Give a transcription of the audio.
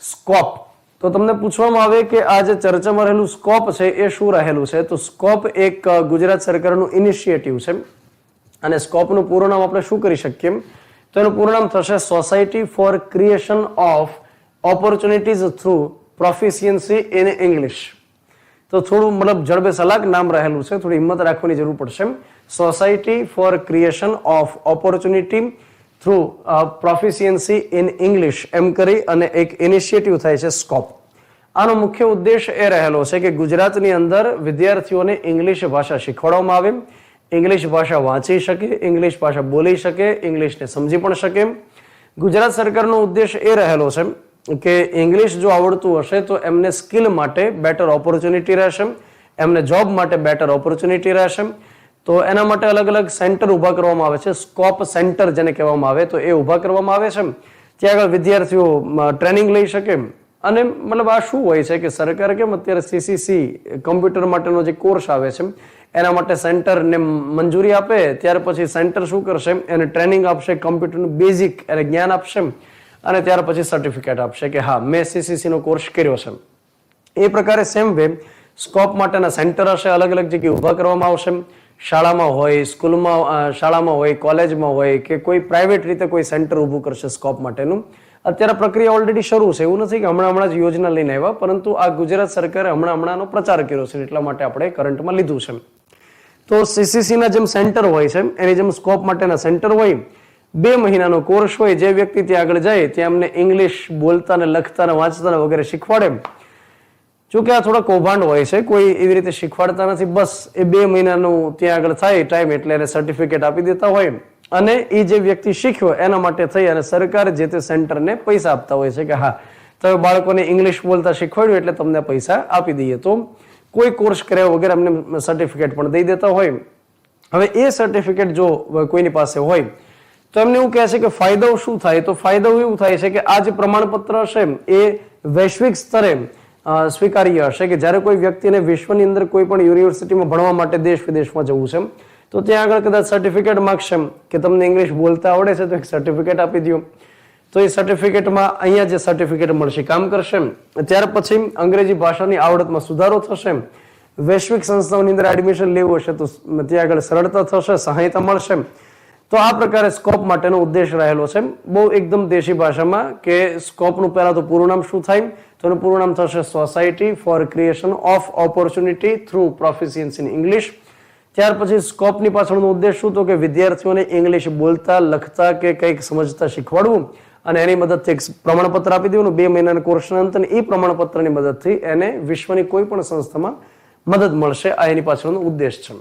Scope. તો તમને પૂછવામાં આવે કે આ જે ચર્ચામાં રહેલું સ્કોપ છે એ શું રહેલું છે? તો સ્કોપ એક ગુજરાત સરકારનું ઇનિશિયેટિવ છે અને સ્કોપનું પૂરું નામ આપણે શું કરી શકીએ? તો એનું પૂરું નામ થશે society for creation of opportunities through proficiency in English. તો થોડું મતલબ જડબે સલાક નામ રહેલું છે, થોડી હિંમત રાખવાની જરૂર પડશે. Society for creation of opportunity through proficiency in English એમ કરી અને એક ઇનિશિયેટિવ થાય છે સ્કોપ. આનો મુખ્ય ઉદ્દેશ એ રહેલો છે કે ગુજરાતની અંદર વિદ્યાર્થીઓને ઇંગ્લિશ ભાષા શીખવાડવામાં આવે, ઇંગ્લિશ ભાષા વાંચી શકે, ઇંગ્લિશ ભાષા બોલી શકે, ઇંગ્લિશને સમજી પણ શકે. ગુજરાત સરકારનો ઉદ્દેશ એ રહેલો છે કે ઇંગ્લિશ જો આવડતું હશે તો એમને સ્કિલ માટે બેટર ઓપોર્ચ્યુનિટી રહેશે, એમને જોબ માટે બેટર ઓપોર્ચ્યુનિટી રહેશે. તો એના માટે અલગ અલગ સેન્ટર ઊભા કરવામાં આવે છે, સ્કોપ સેન્ટર જેને કહેવામાં આવે, તો એ ઊભા કરવામાં આવે છે. ત્યાં આગળ વિદ્યાર્થીઓ ટ્રેનિંગ લઈ શકે. અને મતલબ આ શું હોય છે કે સરકાર કેમ અત્યારે સીસીસી કમ્પ્યુટર માટેનો જે કોર્સ આવે છે એના માટે સેન્ટરને મંજૂરી આપે, ત્યાર પછી સેન્ટર શું કરશે? એને ટ્રેનિંગ આપશે, કમ્પ્યુટરનું બેઝિક એને જ્ઞાન આપશે અને ત્યાર પછી સર્ટિફિકેટ આપશે કે હા મેં સીસીસી નો કોર્સ કર્યો છે. એ પ્રકારે સેમ વે સ્કોપ માટેના સેન્ટર હશે, અલગ અલગ જગ્યાએ ઊભા કરવામાં આવશે. શાળામાં હોય, સ્કૂલમાં, શાળામાં હોય, કોલેજમાં હોય કે કોઈ પ્રાઇવેટ રીતે કોઈ સેન્ટર ઊભું કરશે સ્કોપ માટેનું. અત્યારે પ્રક્રિયા ઓલરેડી શરૂ છે, એવું નથી કે હમણાં જ યોજના લઈને આવ્યા, પરંતુ આ ગુજરાત સરકારે હમણાંનો પ્રચાર કર્યો છે એટલા માટે આપણે કરંટમાં લીધું છે. તો સીસીસીના જેમ સેન્ટર હોય છે એની જેમ સ્કોપ માટેના સેન્ટર હોય. 2 મહિનાનો કોર્સ હોય, જે વ્યક્તિ ત્યાં આગળ જાય ત્યાં અમને ઇંગ્લિશ બોલતા ને લખતા ને વાંચતા ને વગેરે શીખવાડે. જોકે આ થોડા કૌભાંડ હોય છે, કોઈ એવી રીતે શીખવાડતા નથી, બસ એ 2 મહિનાનું ત્યાં આગળ થાય ટાઈમ એટલે એને સર્ટિફિકેટ આપી દેતા હોય અને એ જે વ્યક્તિ શીખ્યો એના માટે થઈ અને સરકાર જે તે સેન્ટરને પૈસા આપતા હોય છે કે હા તમે બાળકોને ઇંગ્લિશ બોલતા શીખવાડ્યું એટલે તમને પૈસા આપી દઈએ. તો કોઈ કોર્સ કર્યા વગર અમને સર્ટિફિકેટ પણ દઈ દેતા હોય. હવે એ સર્ટિફિકેટ જો કોઈની પાસે હોય તો એમને એવું કહે છે કે ફાયદાઓ શું થાય? તો ફાયદાઓ એવું થાય છે કે આ જે પ્રમાણપત્ર હશે એ વૈશ્વિક સ્તરે સ્વીકાર્ય હશે કે જ્યારે કોઈ વ્યક્તિને વિશ્વની અંદર કોઈ પણ યુનિવર્સિટીમાં ભણવા માટે દેશ વિદેશમાં જવું છે તો ત્યાં આગળ કદાચ સર્ટિફિકેટ માંગશે કે તમને ઇંગ્લિશ બોલતા આવડે છે તો એક સર્ટિફિકેટ આપી દો. તો એ સર્ટિફિકેટમાં અહીંયા જે સર્ટિફિકેટ મળશે કામ કરશે. ત્યાર પછી અંગ્રેજી ભાષાની આવડતમાં સુધારો થશે. વૈશ્વિક સંસ્થાઓની અંદર એડમિશન લેવું હશે તો ત્યાં આગળ સરળતા થશે, સહાયતા મળશે. તો આ પ્રકારે સ્કોપ માટેનો ઉદ્દેશ રહેલો છે. બહુ એકદમ દેશી ભાષામાં કે સ્કોપનું પહેલા તો પૂરું નામ શું થાય? તો એનું પૂરું નામ થશે society for creation of opportunity through proficiency in English. ત્યાર પછી સ્કોપની પાછળનો ઉદ્દેશ શું? તો કે વિદ્યાર્થીઓને ઇંગ્લિશ બોલતા લખતા કે કંઈક સમજતા શીખવાડવું અને એની મદદથી એક પ્રમાણપત્ર આપી દેવાનું 2 મહિનાના કોર્સના અંત. એ પ્રમાણપત્રની મદદથી એને વિશ્વની કોઈ પણ સંસ્થામાં મદદ મળશે. આ એની પાછળનો ઉદ્દેશ છે.